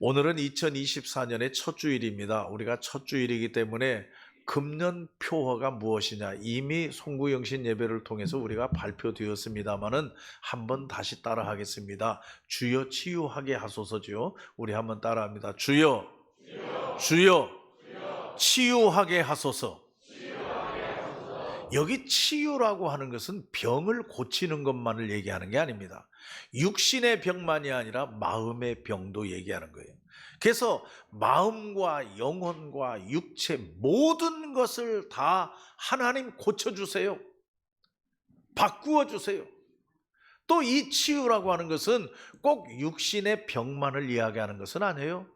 오늘은 2024년의 첫 주일입니다. 우리가 첫 주일이기 때문에 금년 표어가 무엇이냐 이미 송구영신 예배를 통해서 우리가 발표되었습니다마는 한번 다시 따라 하겠습니다. 주여 치유하게 하소서지요. 우리 한번 따라합니다. 주여, 주여, 치유하게 하소서. 여기 치유라고 하는 것은 병을 고치는 것만을 얘기하는 게 아닙니다. 육신의 병만이 아니라 마음의 병도 얘기하는 거예요. 그래서 마음과 영혼과 육체 모든 것을 다 하나님 고쳐주세요. 바꾸어주세요. 또 이 치유라고 하는 것은 꼭 육신의 병만을 이야기하는 것은 아니에요.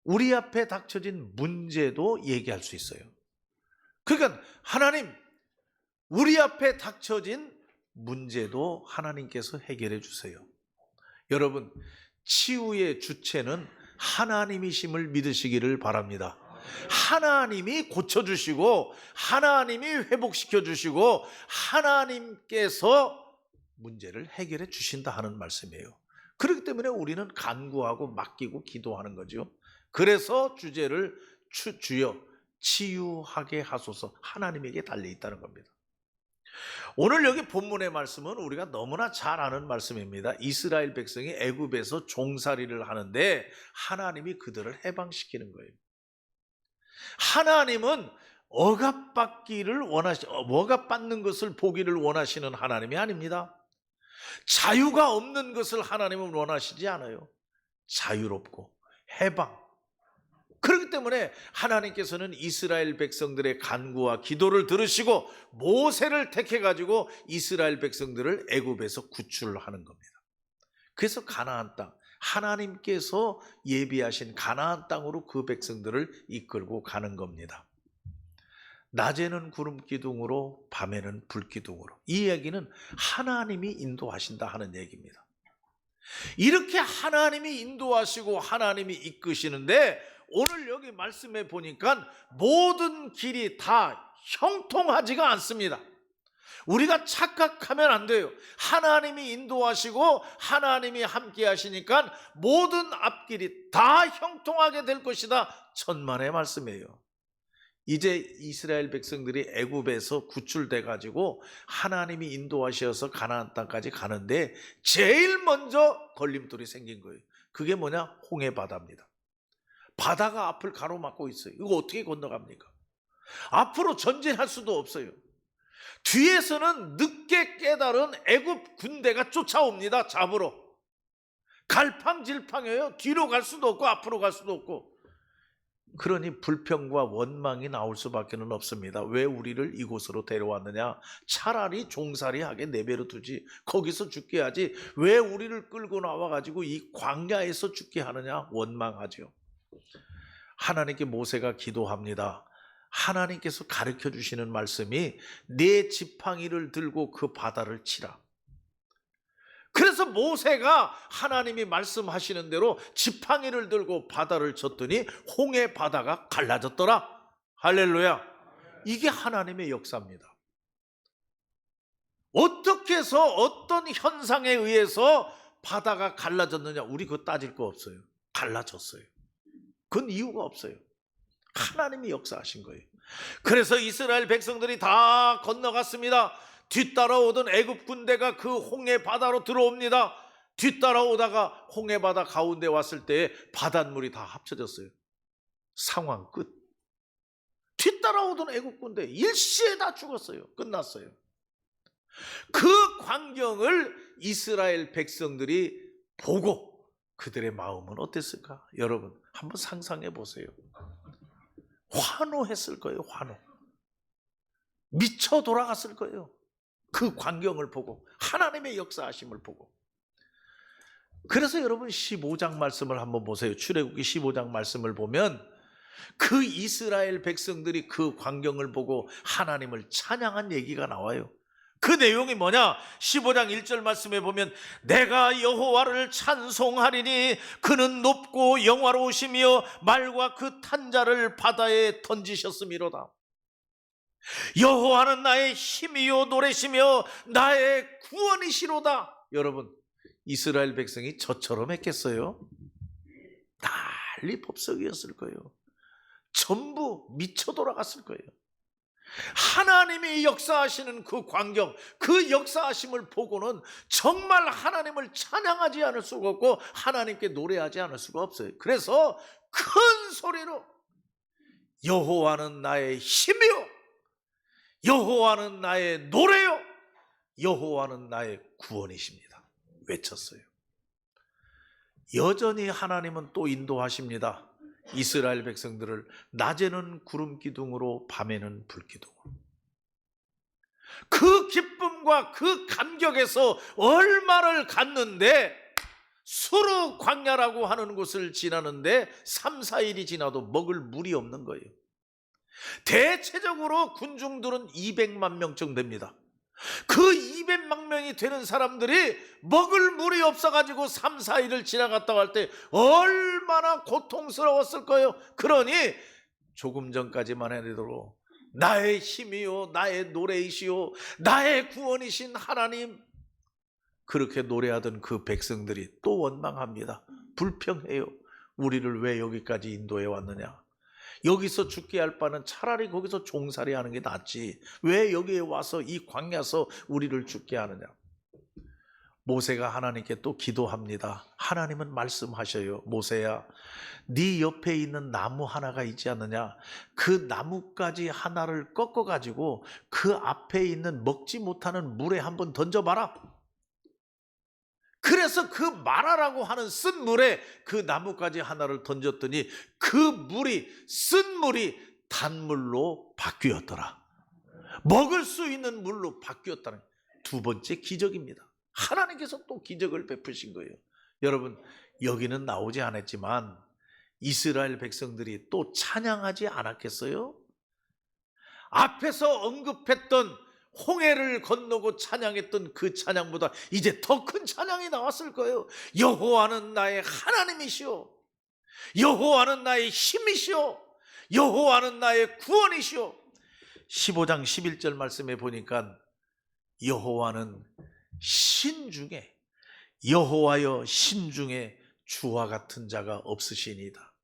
우리 앞에 닥쳐진 문제도 얘기할 수 있어요. 그러니까 하나님, 우리 앞에 닥쳐진 문제도 하나님께서 해결해 주세요. 여러분, 치유의 주체는 하나님이심을 믿으시기를 바랍니다. 하나님이 고쳐주시고 하나님이 회복시켜 주시고 하나님께서 문제를 해결해 주신다 하는 말씀이에요. 그렇기 때문에 우리는 간구하고 맡기고 기도하는 거죠. 그래서 주제를 주여 치유하게 하소서, 하나님에게 달려 있다는 겁니다. 오늘 여기 본문의 말씀은 우리가 너무나 잘 아는 말씀입니다. 이스라엘 백성이 애굽에서 종살이를 하는데 하나님이 그들을 해방시키는 거예요. 하나님은 억압받는 것을 보기를 원하시는 하나님이 아닙니다. 자유가 없는 것을 하나님은 원하시지 않아요. 자유롭고 해방. 그렇기 때문에 하나님께서는 이스라엘 백성들의 간구와 기도를 들으시고 모세를 택해가지고 이스라엘 백성들을 애굽에서 구출하는 겁니다. 그래서 가나안 땅, 하나님께서 예비하신 가나안 땅으로 그 백성들을 이끌고 가는 겁니다. 낮에는 구름 기둥으로, 밤에는 불 기둥으로. 이 얘기는 하나님이 인도하신다 하는 얘기입니다. 이렇게 하나님이 인도하시고 하나님이 이끄시는데 오늘 여기 말씀해 보니까 모든 길이 다 형통하지가 않습니다. 우리가 착각하면 안 돼요. 하나님이 인도하시고 하나님이 함께 하시니까 모든 앞길이 다 형통하게 될 것이다. 천만의 말씀이에요. 이제 이스라엘 백성들이 애굽에서 구출돼 가지고 하나님이 인도하셔서 가나안 땅까지 가는데 제일 먼저 걸림돌이 생긴 거예요. 그게 뭐냐? 홍해 바다입니다. 바다가 앞을 가로막고 있어요. 이거 어떻게 건너갑니까? 앞으로 전진할 수도 없어요. 뒤에서는 늦게 깨달은 애굽 군대가 쫓아옵니다. 잡으러. 갈팡질팡해요. 뒤로 갈 수도 없고 앞으로 갈 수도 없고. 그러니 불평과 원망이 나올 수밖에 없습니다. 왜 우리를 이곳으로 데려왔느냐? 차라리 종살이하게 내버려 두지. 거기서 죽게 하지. 왜 우리를 끌고 나와가지고 이 광야에서 죽게 하느냐? 원망하죠. 하나님께 모세가 기도합니다. 하나님께서 가르쳐 주시는 말씀이 네 지팡이를 들고 그 바다를 치라. 그래서 모세가 하나님이 말씀하시는 대로 지팡이를 들고 바다를 쳤더니 홍해 바다가 갈라졌더라. 할렐루야. 이게 하나님의 역사입니다. 어떻게 해서 어떤 현상에 의해서 바다가 갈라졌느냐? 우리 그거 따질 거 없어요. 갈라졌어요. 그건 이유가 없어요. 하나님이 역사하신 거예요. 그래서 이스라엘 백성들이 다 건너갔습니다. 뒤따라오던 애굽 군대가 그 홍해 바다로 들어옵니다. 뒤따라오다가 홍해 바다 가운데 왔을 때 바닷물이 다 합쳐졌어요. 상황 끝. 뒤따라오던 애굽 군대 일시에 다 죽었어요. 끝났어요. 그 광경을 이스라엘 백성들이 보고 그들의 마음은 어땠을까? 여러분 한번 상상해 보세요. 환호했을 거예요. 환호. 미쳐 돌아갔을 거예요. 그 광경을 보고 하나님의 역사하심을 보고. 그래서 여러분 15장 말씀을 한번 보세요. 출애굽기 15장 말씀을 보면 그 이스라엘 백성들이 그 광경을 보고 하나님을 찬양한 얘기가 나와요. 그 내용이 뭐냐? 15장 1절 말씀에 보면 내가 여호와를 찬송하리니 그는 높고 영화로우시며 말과 그 탄자를 바다에 던지셨음이로다. 여호와는 나의 힘이요 노래시며 나의 구원이시로다. 여러분 이스라엘 백성이 저처럼 했겠어요? 다 난리법석이었을 거예요. 전부 미쳐 돌아갔을 거예요. 하나님이 역사하시는 그 광경, 그 역사하심을 보고는 정말 하나님을 찬양하지 않을 수가 없고 하나님께 노래하지 않을 수가 없어요. 그래서 큰 소리로 여호와는 나의 힘이요, 여호와는 나의 노래요, 여호와는 나의 구원이십니다 외쳤어요. 여전히 하나님은 또 인도하십니다. 이스라엘 백성들을 낮에는 구름 기둥으로 밤에는 불 기둥으로. 그 기쁨과 그 감격에서 얼마를 갔는데 수르 광야라고 하는 곳을 지나는데 3, 4일이 지나도 먹을 물이 없는 거예요. 대체적으로 군중들은 200만 명쯤 됩니다. 그 200만 명이 되는 사람들이 먹을 물이 없어가지고 3, 4일을 지나갔다 할 때 얼마나 고통스러웠을 거예요. 그러니 조금 전까지만 해도 나의 힘이요, 나의 노래이시요, 나의 구원이신 하나님, 그렇게 노래하던 그 백성들이 또 원망합니다. 불평해요. 우리를 왜 여기까지 인도해 왔느냐? 여기서 죽게 할 바는 차라리 거기서 종살이 하는 게 낫지, 왜 여기에 와서 이 광야서 우리를 죽게 하느냐? 모세가 하나님께 또 기도합니다. 하나님은 말씀하셔요. 모세야, 네 옆에 있는 나무 하나가 있지 않느냐? 그 나뭇가지 하나를 꺾어가지고 그 앞에 있는 먹지 못하는 물에 한번 던져봐라. 그래서 그 마라라고 하는 쓴 물에 그 나뭇가지 하나를 던졌더니 그 물이, 쓴 물이 단물로 바뀌었더라. 먹을 수 있는 물로 바뀌었다는 두 번째 기적입니다. 하나님께서 또 기적을 베푸신 거예요. 여러분, 여기는 나오지 않았지만 이스라엘 백성들이 또 찬양하지 않았겠어요? 앞에서 언급했던 홍해를 건너고 찬양했던 그 찬양보다 이제 더 큰 찬양이 나왔을 거예요. 여호와는 나의 하나님이시오, 여호와는 나의 힘이시오, 여호와는 나의 구원이시오. 15장 11절 말씀에 보니까 여호와는 신중에, 여호와여 신중에 주와 같은 자가 없으시니이다.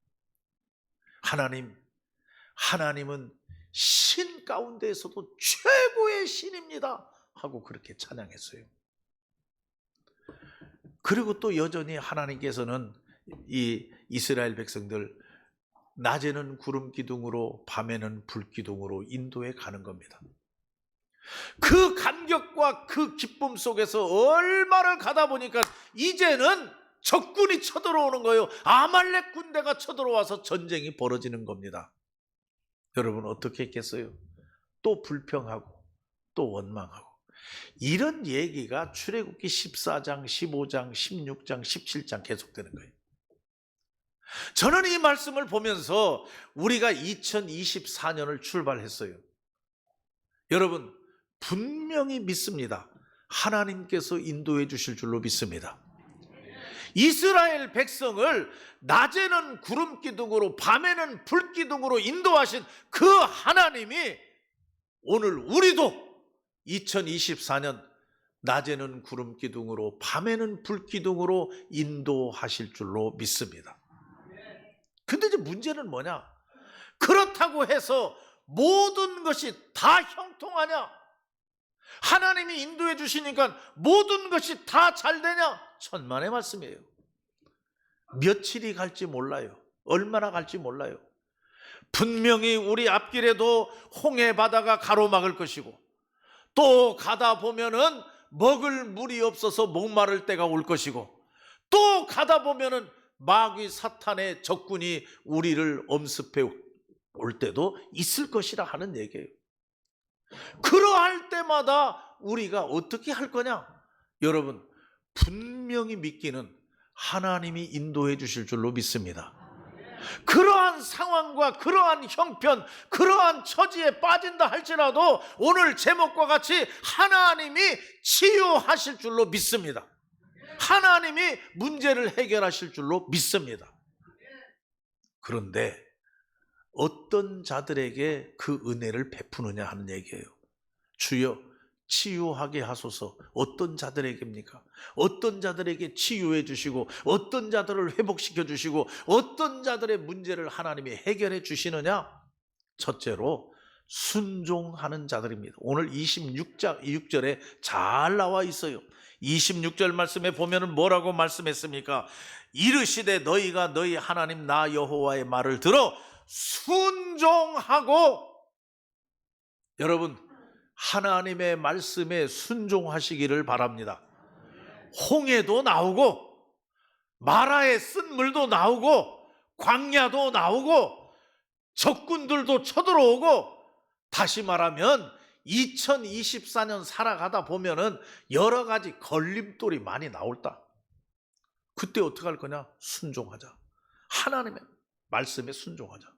하나님은 신 가운데에서도 최고의 신입니다 하고 그렇게 찬양했어요. 그리고 또 여전히 하나님께서는 이 이스라엘 백성들 낮에는 구름 기둥으로 밤에는 불 기둥으로 인도해 가는 겁니다. 그 감격과 그 기쁨 속에서 얼마를 가다 보니까 이제는 적군이 쳐들어오는 거예요. 아말렉 군대가 쳐들어와서 전쟁이 벌어지는 겁니다. 여러분, 어떻게 했겠어요? 또 불평하고 또 원망하고. 이런 얘기가 출애굽기 14장, 15장, 16장, 17장 계속되는 거예요. 저는 이 말씀을 보면서 우리가 2024년을 출발했어요. 여러분, 분명히 믿습니다. 하나님께서 인도해 주실 줄로 믿습니다. 이스라엘 백성을 낮에는 구름 기둥으로 밤에는 불 기둥으로 인도하신 그 하나님이 오늘 우리도 2024년 낮에는 구름 기둥으로 밤에는 불 기둥으로 인도하실 줄로 믿습니다. 근데 이제 문제는 뭐냐? 그렇다고 해서 모든 것이 다 형통하냐? 하나님이 인도해 주시니까 모든 것이 다 잘 되냐? 천만의 말씀이에요. 며칠이 갈지 몰라요. 얼마나 갈지 몰라요. 분명히 우리 앞길에도 홍해 바다가 가로막을 것이고, 또 가다 보면은 먹을 물이 없어서 목마를 때가 올 것이고, 또 가다 보면은 마귀 사탄의 적군이 우리를 엄습해 올 때도 있을 것이라 하는 얘기예요. 그러할 때마다 우리가 어떻게 할 거냐? 여러분, 분명히 믿기는 하나님이 인도해 주실 줄로 믿습니다. 그러한 상황과 그러한 형편, 그러한 처지에 빠진다 할지라도 오늘 제목과 같이 하나님이 치유하실 줄로 믿습니다. 하나님이 문제를 해결하실 줄로 믿습니다. 그런데 어떤 자들에게 그 은혜를 베푸느냐 하는 얘기예요. 주여, 치유하게 하소서. 어떤 자들에게입니까? 어떤 자들에게 치유해 주시고 어떤 자들을 회복시켜 주시고 어떤 자들의 문제를 하나님이 해결해 주시느냐? 첫째로 순종하는 자들입니다. 오늘 26절에 잘 나와 있어요. 26절 말씀에 보면은 뭐라고 말씀했습니까? 이르시되 너희가 너희 하나님 나 여호와의 말을 들어 순종하고. 여러분, 하나님의 말씀에 순종하시기를 바랍니다. 홍해도 나오고 마라에 쓴 물도 나오고 광야도 나오고 적군들도 쳐들어오고, 다시 말하면 2024년 살아가다 보면은 여러 가지 걸림돌이 많이 나올다. 그때 어떻게 할 거냐? 순종하자. 하나님의 말씀에 순종하자.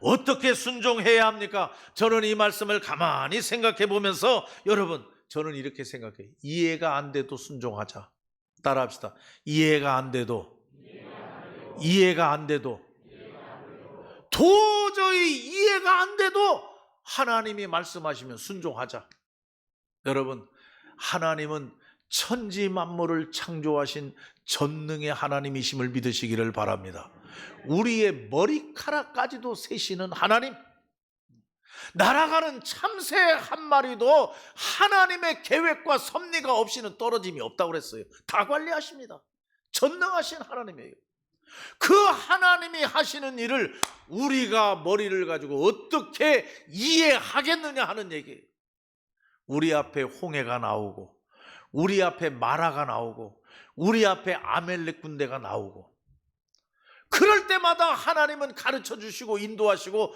어떻게 순종해야 합니까? 저는 이 말씀을 가만히 생각해 보면서, 여러분, 저는 이렇게 생각해요. 이해가 안 돼도 순종하자. 따라합시다. 이해가 안 돼도 도저히 이해가 안 돼도 하나님이 말씀하시면 순종하자. 여러분, 하나님은 천지 만물을 창조하신 전능의 하나님이심을 믿으시기를 바랍니다. 우리의 머리카락까지도 세시는 하나님, 날아가는 참새 한 마리도 하나님의 계획과 섭리가 없이는 떨어짐이 없다고 그랬어요. 다 관리하십니다. 전능하신 하나님이에요. 그 하나님이 하시는 일을 우리가 머리를 가지고 어떻게 이해하겠느냐 하는 얘기예요. 우리 앞에 홍해가 나오고 우리 앞에 마라가 나오고 우리 앞에 아멜렉 군대가 나오고, 그럴 때마다 하나님은 가르쳐 주시고 인도하시고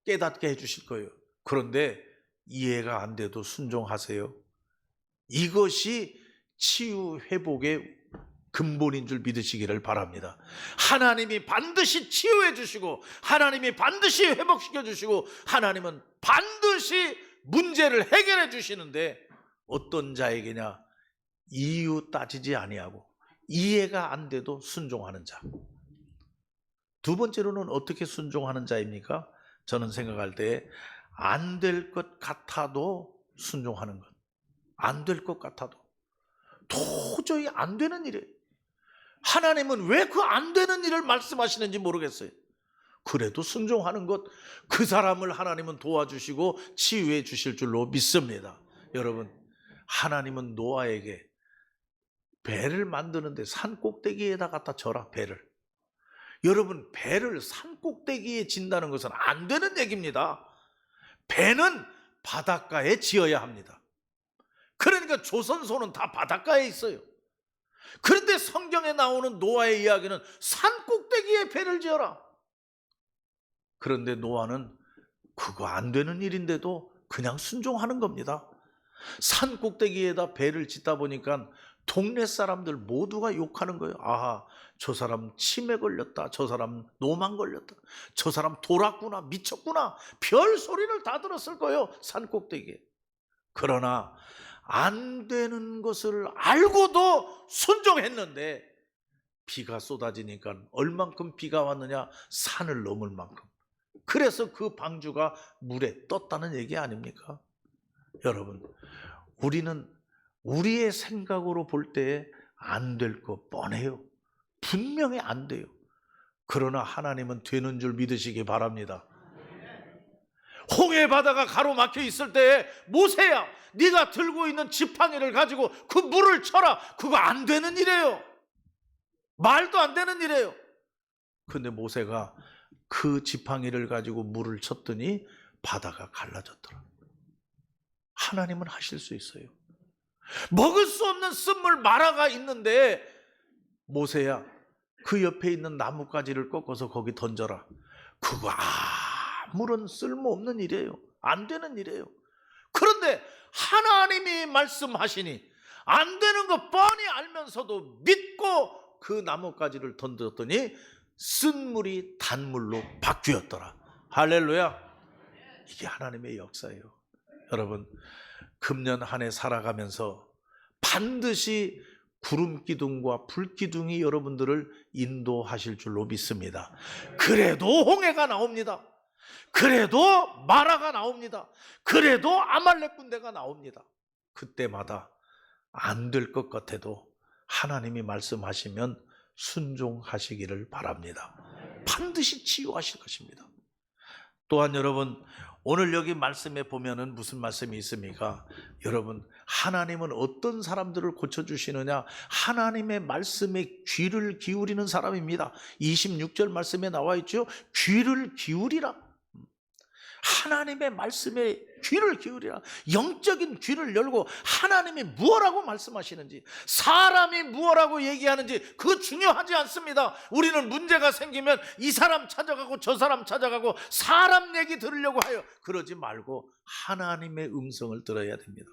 깨닫게 해 주실 거예요. 그런데 이해가 안 돼도 순종하세요. 이것이 치유 회복의 근본인 줄 믿으시기를 바랍니다. 하나님이 반드시 치유해 주시고 하나님이 반드시 회복시켜 주시고 하나님은 반드시 문제를 해결해 주시는데, 어떤 자에게냐? 이유 따지지 아니하고 이해가 안 돼도 순종하는 자. 두 번째로는 어떻게 순종하는 자입니까? 저는 생각할 때 안 될 것 같아도 순종하는 것. 안 될 것 같아도, 도저히 안 되는 일이에요. 하나님은 왜 그 안 되는 일을 말씀하시는지 모르겠어요. 그래도 순종하는 것, 그 사람을 하나님은 도와주시고 치유해 주실 줄로 믿습니다. 여러분, 하나님은 노아에게 배를 만드는데 산 꼭대기에다 갖다 져라, 배를. 여러분, 배를 산 꼭대기에 진다는 것은 안 되는 얘기입니다. 배는 바닷가에 지어야 합니다. 그러니까 조선소는 다 바닷가에 있어요. 그런데 성경에 나오는 노아의 이야기는 산 꼭대기에 배를 지어라. 그런데 노아는 그거 안 되는 일인데도 그냥 순종하는 겁니다. 산 꼭대기에다 배를 짓다 보니까 동네 사람들 모두가 욕하는 거예요. 아하, 저 사람 치매 걸렸다, 저 사람 노만 걸렸다, 저 사람 돌았구나, 미쳤구나, 별 소리를 다 들었을 거예요, 산 꼭대기에. 그러나 안 되는 것을 알고도 순종했는데 비가 쏟아지니까 얼만큼 비가 왔느냐? 산을 넘을 만큼. 그래서 그 방주가 물에 떴다는 얘기 아닙니까? 여러분, 우리는 우리의 생각으로 볼 때 안 될 거 뻔해요. 분명히 안 돼요. 그러나 하나님은 되는 줄 믿으시기 바랍니다. 홍해 바다가 가로막혀 있을 때 모세야, 네가 들고 있는 지팡이를 가지고 그 물을 쳐라. 그거 안 되는 일이에요. 말도 안 되는 일이에요. 근데 모세가 그 지팡이를 가지고 물을 쳤더니 바다가 갈라졌더라. 하나님은 하실 수 있어요. 먹을 수 없는 쓴물 마라가 있는데 모세야, 그 옆에 있는 나뭇가지를 꺾어서 거기 던져라. 그거 아무런 쓸모없는 일이에요. 안 되는 일이에요. 그런데 하나님이 말씀하시니 안 되는 거 뻔히 알면서도 믿고 그 나뭇가지를 던졌더니 쓴물이 단물로 바뀌었더라. 할렐루야. 이게 하나님의 역사예요. 여러분, 금년 한 해 살아가면서 반드시 구름 기둥과 불 기둥이 여러분들을 인도하실 줄로 믿습니다. 그래도 홍해가 나옵니다. 그래도 마라가 나옵니다. 그래도 아말렉 군대가 나옵니다. 그때마다 안 될 것 같아도 하나님이 말씀하시면 순종하시기를 바랍니다. 반드시 치유하실 것입니다. 또한 여러분, 오늘 여기 말씀에 보면은 무슨 말씀이 있습니까? 여러분, 하나님은 어떤 사람들을 고쳐주시느냐? 하나님의 말씀에 귀를 기울이는 사람입니다. 26절 말씀에 나와 있죠. 귀를 기울이라. 하나님의 말씀에 귀를 기울이라. 영적인 귀를 열고 하나님이 무엇라고 말씀하시는지, 사람이 무엇라고 얘기하는지 그거 중요하지 않습니다. 우리는 문제가 생기면 이 사람 찾아가고 저 사람 찾아가고 사람 얘기 들으려고 해요. 그러지 말고 하나님의 음성을 들어야 됩니다.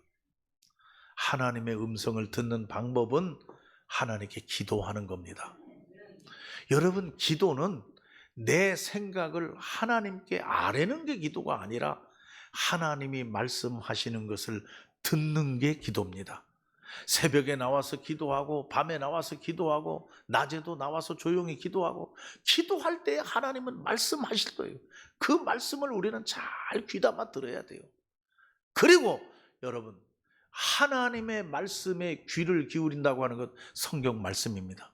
하나님의 음성을 듣는 방법은 하나님께 기도하는 겁니다. 여러분, 기도는 내 생각을 하나님께 아뢰는 게 기도가 아니라 하나님이 말씀하시는 것을 듣는 게 기도입니다. 새벽에 나와서 기도하고 밤에 나와서 기도하고 낮에도 나와서 조용히 기도하고, 기도할 때 하나님은 말씀하실 거예요. 그 말씀을 우리는 잘 귀담아 들어야 돼요. 그리고 여러분, 하나님의 말씀에 귀를 기울인다고 하는 것 성경 말씀입니다.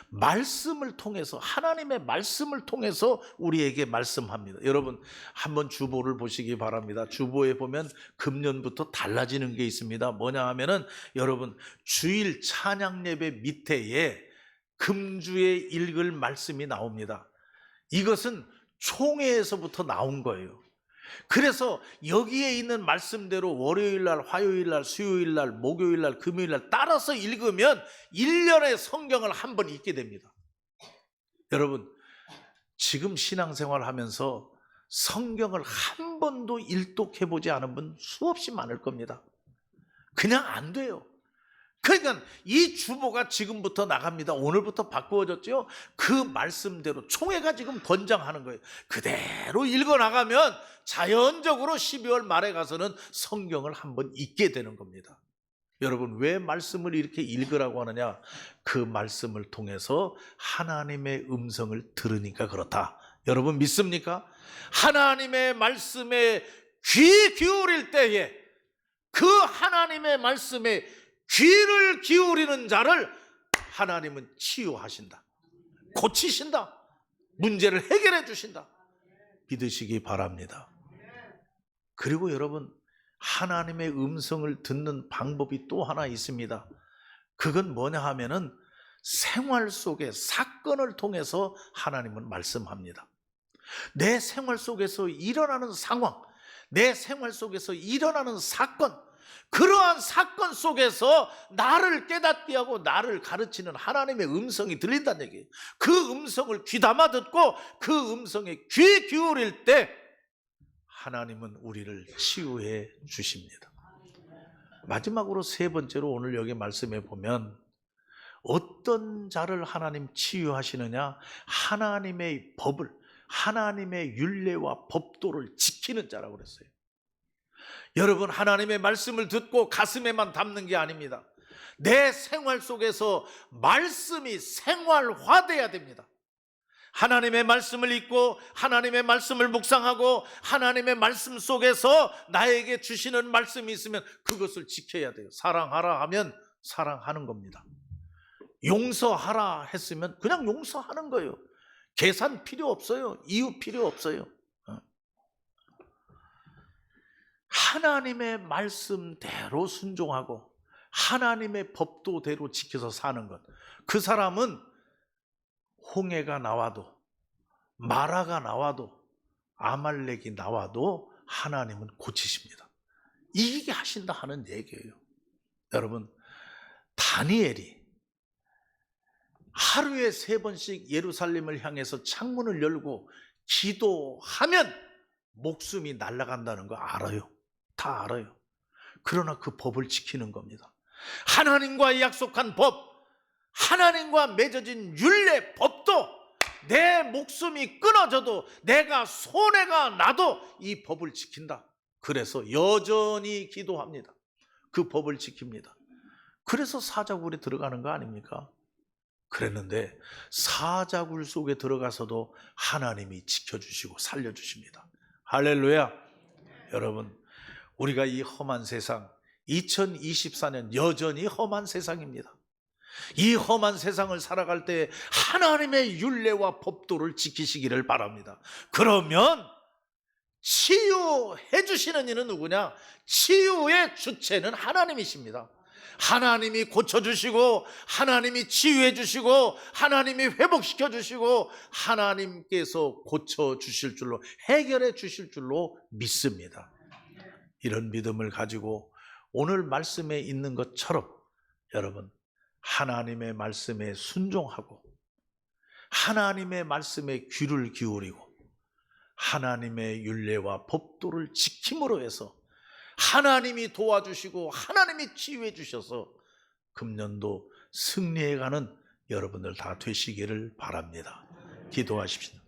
말씀을 통해서, 하나님의 말씀을 통해서 우리에게 말씀합니다. 여러분, 한번 주보를 보시기 바랍니다. 주보에 보면 금년부터 달라지는 게 있습니다. 뭐냐 하면은 여러분, 주일 찬양 예배 밑에에 금주에 읽을 말씀이 나옵니다. 이것은 총회에서부터 나온 거예요. 그래서 여기에 있는 말씀대로 월요일날, 화요일날, 수요일날, 목요일날, 금요일날 따라서 읽으면 1년의 성경을 한 번 읽게 됩니다. 여러분, 지금 신앙생활 하면서 성경을 한 번도 일독해보지 않은 분 수없이 많을 겁니다. 그냥 안 돼요. 그러니까 이 주보가 지금부터 나갑니다. 오늘부터 바꾸어졌죠. 그 말씀대로 총회가 지금 권장하는 거예요. 그대로 읽어나가면 자연적으로 12월 말에 가서는 성경을 한번 읽게 되는 겁니다. 여러분, 왜 말씀을 이렇게 읽으라고 하느냐? 그 말씀을 통해서 하나님의 음성을 들으니까 그렇다. 여러분 믿습니까? 하나님의 말씀에 귀 기울일 때에 그 하나님의 말씀에 귀를 기울이는 자를 하나님은 치유하신다, 고치신다, 문제를 해결해 주신다. 믿으시기 바랍니다. 그리고 여러분, 하나님의 음성을 듣는 방법이 또 하나 있습니다. 그건 뭐냐 하면은 생활 속의 사건을 통해서 하나님은 말씀합니다. 내 생활 속에서 일어나는 상황, 내 생활 속에서 일어나는 사건, 그러한 사건 속에서 나를 깨닫게 하고 나를 가르치는 하나님의 음성이 들린다는 얘기예요. 그 음성을 귀담아 듣고 그 음성에 귀 기울일 때 하나님은 우리를 치유해 주십니다. 마지막으로 세 번째로 오늘 여기 말씀에 보면 어떤 자를 하나님 치유하시느냐? 하나님의 법을, 하나님의 율례와 법도를 지키는 자라고 그랬어요. 여러분, 하나님의 말씀을 듣고 가슴에만 담는 게 아닙니다. 내 생활 속에서 말씀이 생활화돼야 됩니다. 하나님의 말씀을 읽고 하나님의 말씀을 묵상하고 하나님의 말씀 속에서 나에게 주시는 말씀이 있으면 그것을 지켜야 돼요. 사랑하라 하면 사랑하는 겁니다. 용서하라 했으면 그냥 용서하는 거예요. 계산 필요 없어요. 이유 필요 없어요. 하나님의 말씀대로 순종하고 하나님의 법도대로 지켜서 사는 것, 그 사람은 홍해가 나와도 마라가 나와도 아말렉이 나와도 하나님은 고치십니다. 이기게 하신다 하는 얘기예요. 여러분, 다니엘이 하루에 3번씩 예루살렘을 향해서 창문을 열고 기도하면 목숨이 날아간다는 거 알아요. 다 알아요. 그러나 그 법을 지키는 겁니다. 하나님과 약속한 법, 하나님과 맺어진 율례, 법도 내 목숨이 끊어져도 내가 손해가 나도 이 법을 지킨다. 그래서 여전히 기도합니다. 그 법을 지킵니다. 그래서 사자굴에 들어가는 거 아닙니까? 그랬는데 사자굴 속에 들어가서도 하나님이 지켜주시고 살려주십니다. 할렐루야. 여러분, 우리가 이 험한 세상, 2024년 여전히 험한 세상입니다. 이 험한 세상을 살아갈 때 하나님의 율례와 법도를 지키시기를 바랍니다. 그러면 치유해 주시는 이는 누구냐? 치유의 주체는 하나님이십니다. 하나님이 고쳐주시고 하나님이 치유해 주시고 하나님이 회복시켜 주시고 하나님께서 고쳐주실 줄로, 해결해 주실 줄로 믿습니다. 이런 믿음을 가지고 오늘 말씀에 있는 것처럼 여러분, 하나님의 말씀에 순종하고 하나님의 말씀에 귀를 기울이고 하나님의 율례와 법도를 지킴으로 해서 하나님이 도와주시고 하나님이 치유해 주셔서 금년도 승리해가는 여러분들 다 되시기를 바랍니다. 기도하십시오.